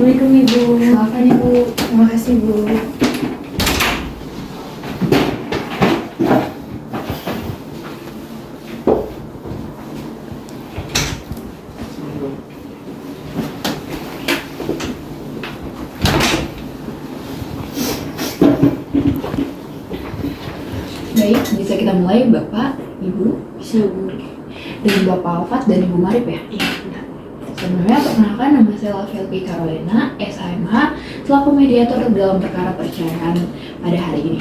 Assalamualaikum Ibu. Maafkan Ibu. Terima kasih Bu. Baik, bisa kita mulai Bapak, Ibu, Bisa Bu. dengan Bapak Alfat dan Ibu Marip ya? Iya benar. Sebelumnya perkenalkan nama saya Lavelpi Carolina, SHMH, selaku mediator dalam perkara perceraian pada hari ini.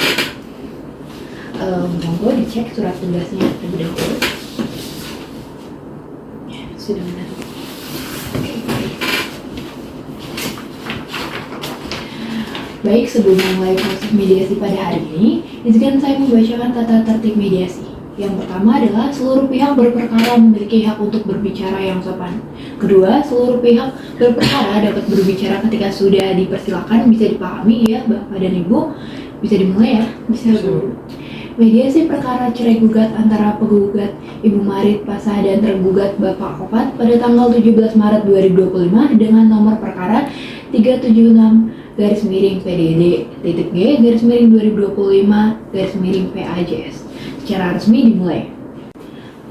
Monggo dicek surat tugasnya terlebih dahulu. Ya, sudah benar. Baik, sebelum memulai proses mediasi pada hari ini, izinkan saya membacakan tata tertib mediasi. Yang pertama adalah seluruh pihak berperkara memiliki hak untuk berbicara yang sopan. Kedua, seluruh pihak berperkara dapat berbicara ketika sudah dipersilakan. Bisa dipahami ya Bapak dan Ibu. Bisa dimulai ya? Bisa Bu. Mediasi perkara cerai gugat antara penggugat Ibu Marit Pasah dan tergugat Bapak Alfat pada tanggal 17 Maret 2025 dengan nomor perkara 376-G-2025-PAJS secara resmi dimulai.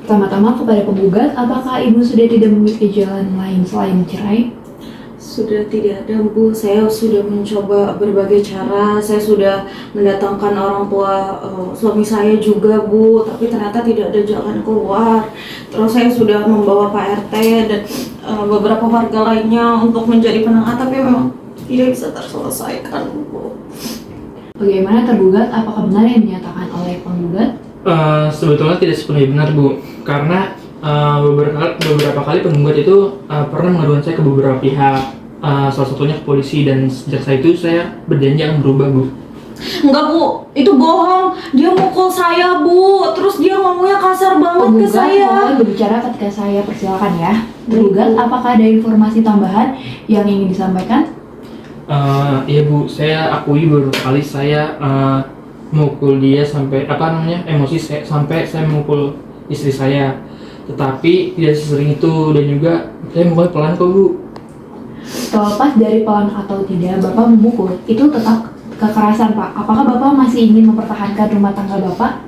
Pertama-tama kepada penggugat, apakah Ibu sudah tidak memiliki jalan lain selain cerai? Sudah tidak ada Bu. Saya sudah mencoba berbagai cara. Saya sudah mendatangkan orang tua suami saya juga Bu, tapi ternyata tidak ada jalan keluar. Terus saya sudah membawa Pak RT dan beberapa warga lainnya untuk menjadi penengah, tapi memang tidak bisa terselesaikan Bu. Bagaimana tergugat? Apakah benar yang dinyatakan oleh penggugat? Sebetulnya tidak sepenuhnya benar Bu, karena beberapa kali penggugat itu pernah mengadukan saya ke beberapa pihak, salah satunya ke polisi, dan sejak saat itu saya berjanji akan berubah Bu. Enggak Bu, itu bohong. Dia mukul saya Bu, terus dia ngomongnya kasar banget ke Penggugat saya. boleh berbicara ketika saya persilakan ya. Tergugat, apakah ada informasi tambahan yang ingin disampaikan? Iya Bu, saya akui beberapa kali saya memukul dia sampai emosi sampai saya memukul istri saya, tetapi tidak sesering itu, dan juga saya memukul pelan kok Bu. Terlepas dari pelan atau tidak Bapak memukul, itu tetap kekerasan Pak. Apakah Bapak masih ingin mempertahankan rumah tangga Bapak?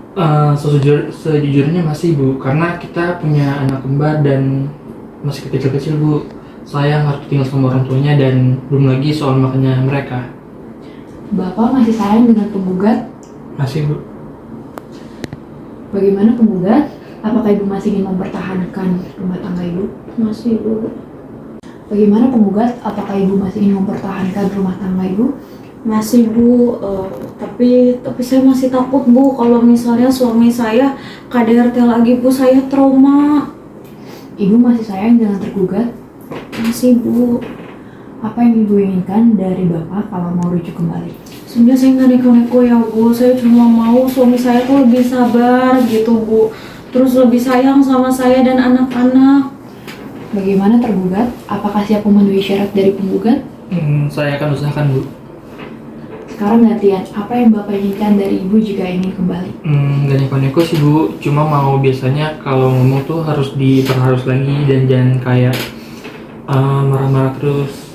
Sejujurnya masih Bu, karena kita punya anak kembar dan masih kecil-kecil Bu. Saya harus tinggal sama orang tuanya dan belum lagi soal makannya mereka. Bapak masih sayang dengan penggugat? Masih Bu. Bagaimana penggugat? Apakah Ibu masih ingin mempertahankan rumah tangga Ibu? Masih Bu. Bagaimana penggugat? Apakah Ibu masih ingin mempertahankan rumah tangga Ibu? Masih Bu, tapi saya masih takut Bu kalau misalnya suami saya KDRT lagi Bu, saya trauma. Ibu masih sayang dengan tergugat? Masih Bu. Apa yang Ibu inginkan dari Bapak kalau mau rujuk kembali? Sebenarnya saya nggak neko-neko ya Bu, saya cuma mau suami saya tuh lebih sabar gitu Bu, terus lebih sayang sama saya dan anak-anak. Bagaimana tergugat? Apakah siap memenuhi syarat dari penggugat? Saya akan usahakan Bu. Sekarang gantian, apa yang Bapak inginkan dari Ibu jika ingin kembali? Gak neko-neko sih Bu, cuma mau biasanya kalau ngomong tuh harus diperhalus lagi dan jangan kayak marah-marah terus.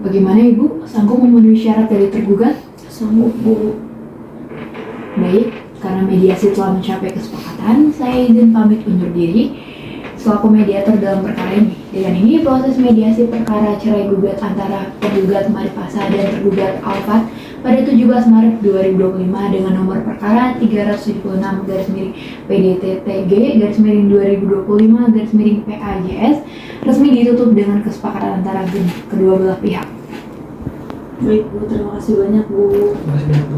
Bagaimana Ibu sanggup memenuhi syarat dari tergugat? Sanggup Bu. Baik, karena mediasi telah mencapai kesepakatan, saya izin pamit undur diri selaku mediator dalam perkara ini. Dengan ini, proses mediasi perkara cerai gugat antara penggugat Marit Pasah dan tergugat Alfat pada 17 Maret 2025 dengan nomor perkara 376-PDTTG-2025-PAJS resmi ditutup dengan kesepakatan antara kedua belah pihak. Baik Bu, terima kasih banyak Bu. Terima kasih banyak Bu.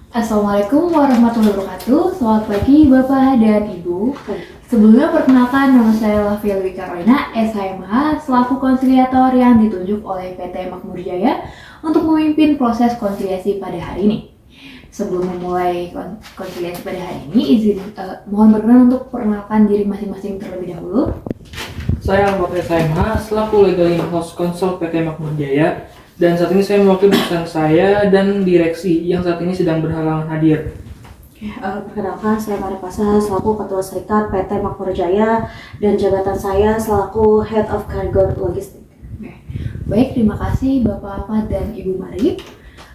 Assalamualaikum warahmatullahi wabarakatuh. Selamat pagi Bapak dan Ibu. Sebelumnya perkenalkan, nama saya Lavia Dwi Carolina, SHMH, selaku konsiliator yang ditunjuk oleh PT Makmur Jaya untuk memimpin proses konsiliasi pada hari ini. Sebelum memulai konsiliasi pada hari ini, mohon berkenan untuk perkenalkan diri masing-masing terlebih dahulu. Saya anggota SHMH selaku Legal In-House Consult PT Makmur Jaya, dan saat ini saya mewakili perusahaan saya dan direksi yang saat ini sedang berhalangan hadir. Perkenalkan, saya Mari Pasa selaku Ketua Serikat PT Makmur Jaya dan jabatan saya selaku Head of Cargo Logistik. Baik, terima kasih Bapak Ahmad dan Ibu Mari.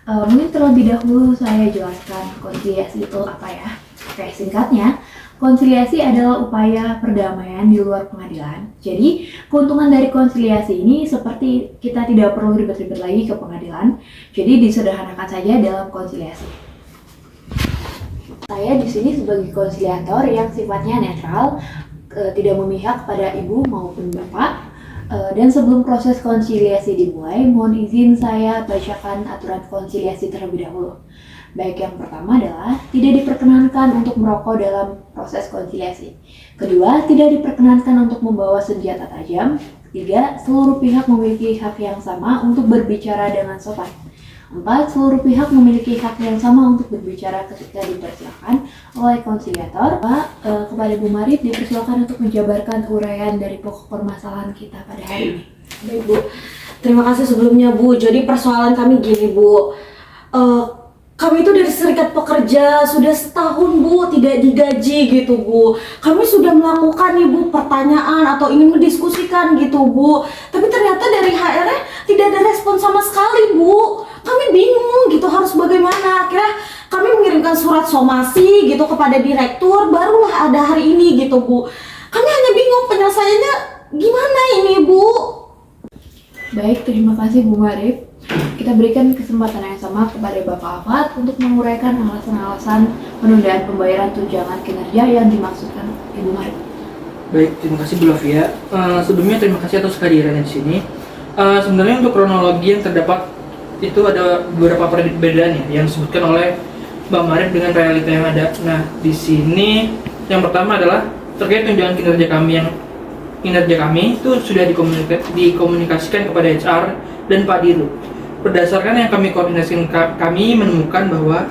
Mungkin terlebih dahulu saya jelaskan konsiliasi itu apa ya. Oke, singkatnya, konsiliasi adalah upaya perdamaian di luar pengadilan. Jadi, keuntungan dari konsiliasi ini seperti kita tidak perlu ribet-ribet lagi ke pengadilan. Jadi, disederhanakan saja dalam konsiliasi. Saya di sini sebagai konsiliator yang sifatnya netral, tidak memihak pada ibu maupun bapak. Dan sebelum proses konsiliasi dimulai, mohon izin saya bacakan aturan konsiliasi terlebih dahulu. Baik, yang pertama adalah tidak diperkenankan untuk merokok dalam proses konsiliasi. Kedua, tidak diperkenankan untuk membawa senjata tajam. Ketiga, seluruh pihak memiliki hak yang sama untuk berbicara dengan sopan. 4. Seluruh pihak memiliki hak yang sama untuk berbicara ketika dipersilakan oleh konsiliator. Kepada Bu Marif dipersilakan untuk menjabarkan uraian dari pokok permasalahan kita pada hari ini. Baik Bu, terima kasih sebelumnya Bu. Jadi persoalan kami gini Bu, kami itu dari serikat pekerja sudah setahun Bu tidak digaji gitu Bu. Kami sudah melakukan nih Bu pertanyaan atau ingin mendiskusikan gitu Bu, tapi ternyata dari HR-nya tidak ada respon sama sekali Bu. Kami bingung gitu harus bagaimana. Akhirnya kami mengirimkan surat somasi gitu kepada direktur, barulah ada hari ini gitu Bu. Kami hanya bingung penyelesaiannya gimana ini Bu. Baik, terima kasih Bu Marif. Kita berikan kesempatan yang sama kepada Bapak Ahmad untuk menguraikan alasan-alasan penundaan pembayaran tunjangan kinerja yang dimaksudkan Ibu Marif. Baik, terima kasih Bu Lavia. Sebelumnya terima kasih atas kehadirannya di sini. Sebenarnya untuk kronologi yang terdapat itu ada beberapa perbedaan yang disebutkan oleh Mbak Marif dengan realita yang ada. Nah, di sini yang pertama adalah terkait tunjangan kinerja kami itu sudah dikomunikasikan kepada HR dan Pak Diru. Berdasarkan yang kami koordinasikan, kami menemukan bahwa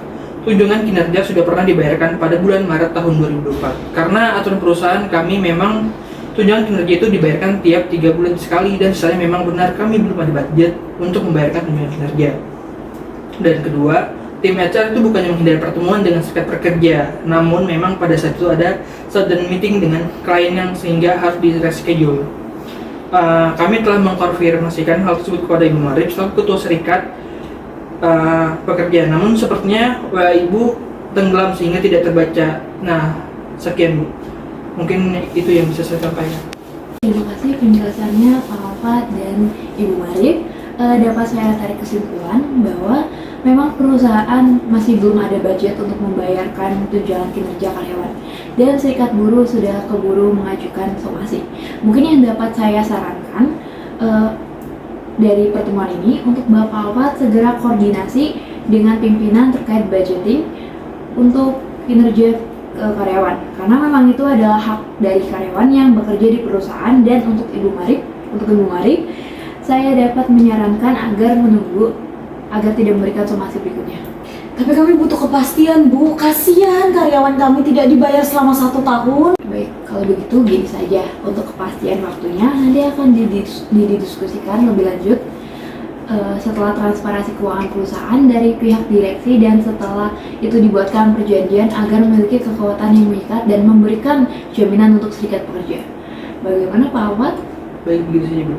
tunjangan kinerja sudah pernah dibayarkan pada bulan Maret tahun 2024. Karena aturan perusahaan kami memang tunjangan kinerja itu dibayarkan tiap 3 bulan sekali, dan saya memang benar kami belum ada budget untuk membayarkan tunjangan kinerja. Dan kedua, tim HR itu bukannya menghindari pertemuan dengan serikat pekerja, namun memang pada saat itu ada sudden meeting dengan klien yang sehingga harus di reschedule. Kami telah mengkonfirmasikan hal tersebut kepada Ibu Marif selaku ketua serikat pekerja, namun sepertinya Ibu tenggelam sehingga tidak terbaca. Nah, sekian Bu. Mungkin itu yang bisa saya sampaikan. Terima kasih penjelasannya Pak Alfat dan Ibu Marif. Dapat saya tarik kesimpulan bahwa memang perusahaan masih belum ada budget untuk membayarkan tunjangan kinerja karyawan, dan serikat buruh sudah keburu mengajukan somasi. Mungkin yang dapat saya sarankan dari pertemuan ini untuk Bapak Alfat segera koordinasi dengan pimpinan terkait budgeting untuk kinerja karyawan, karena memang itu adalah hak dari karyawan yang bekerja di perusahaan. Dan untuk Ibu Marif, saya dapat menyarankan agar tidak memberikan somasi berikutnya. Tapi kami butuh kepastian Bu, kasihan karyawan kami tidak dibayar selama 1 tahun. Baik, kalau begitu gini saja, untuk kepastian waktunya nanti akan didiskusikan lebih lanjut setelah transparansi keuangan perusahaan dari pihak direksi, dan setelah itu dibuatkan perjanjian agar memiliki kekuatan yang mengikat dan memberikan jaminan untuk serikat pekerja. Bagaimana Pak Ahmad? Baik, begitu saja Bu.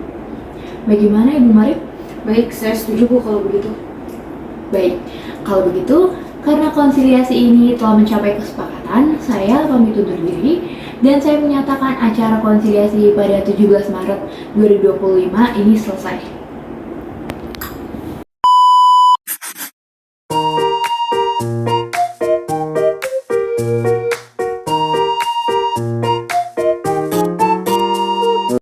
Bagaimana Ibu Marif? Baik, saya setuju Bu kalau begitu. Baik, kalau begitu karena konsiliasi ini telah mencapai kesepakatan, saya pamit undur diri dan saya menyatakan acara konsiliasi pada 17 Maret 2025 ini selesai.